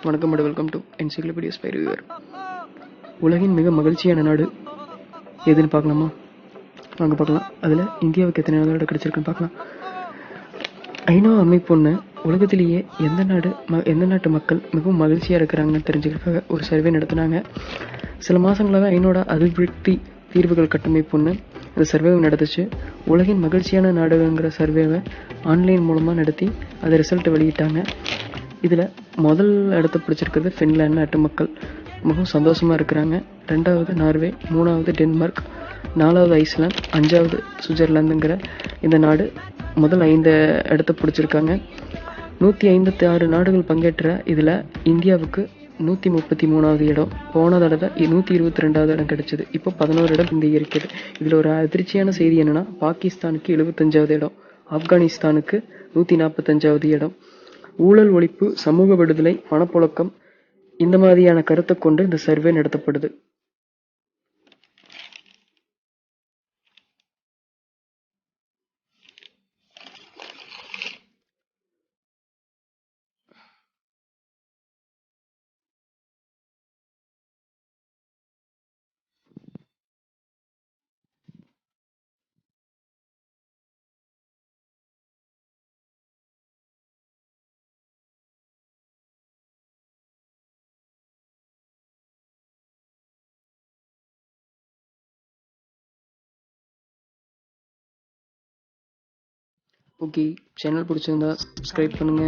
வணக்கம் and welcome to encyclopedia spy reviewer. உலகின் மிக மகிழ்ச்சியான நாடு எதுன்னு பார்க்கலாமா? வாங்க பார்க்கலாம். அதில் இந்தியாவுக்கு எத்தனை நாடு கிடைச்சிருக்குன்னு பார்க்கலாம். ஐநா அமைப்புன்னு உலகத்திலேயே எந்த நாட்டு மக்கள் மிகவும் மகிழ்ச்சியாக இருக்கிறாங்கன்னு தெரிஞ்சுக்கிறதுக்காக ஒரு சர்வே நடத்தினாங்க. சில மாதங்களாக ஐநோட அபிவிருத்தி தீர்வுகள் கட்டமைப்புன்னு அந்த சர்வேவை நடந்துச்சு. உலகின் மகிழ்ச்சியான நாடுங்கிற சர்வேவை ஆன்லைன் மூலமாக நடத்தி அதை ரிசல்ட்டை வெளியிட்டாங்க. இதில் முதல் இடத்த பிடிச்சிருக்கிறது ஃபின்லாந்து நாட்டு மக்கள் மிகவும் சந்தோஷமாக இருக்கிறாங்க. 2வது நார்வே, 3வது டென்மார்க், 4வது ஐஸ்லாந்து, 5வது சுவிட்சர்லாந்துங்கிற இந்த நாடு முதல் 5 இடத்த பிடிச்சிருக்காங்க. 156 நாடுகள் பங்கேற்ற இதில் இந்தியாவுக்கு 133வது இடம். போன தடவை 122வது இடம் கிடைச்சது. இப்போ 11 இடம் இந்த இருக்கிறது. இதில் ஒரு அதிர்ச்சியான செய்தி என்னன்னா, பாகிஸ்தானுக்கு 75வது இடம், ஆப்கானிஸ்தானுக்கு 145வது இடம். ஊழல் ஒழிப்பு, சமூக விடுதலை, பணப்புழக்கம் இந்த மாதிரியான கருத்தை கொண்டு இந்த சர்வே நடத்தப்படுது. ஓகே, சேனல் பிடிச்சிருந்தா சப்ஸ்கிரைப் பண்ணுங்க.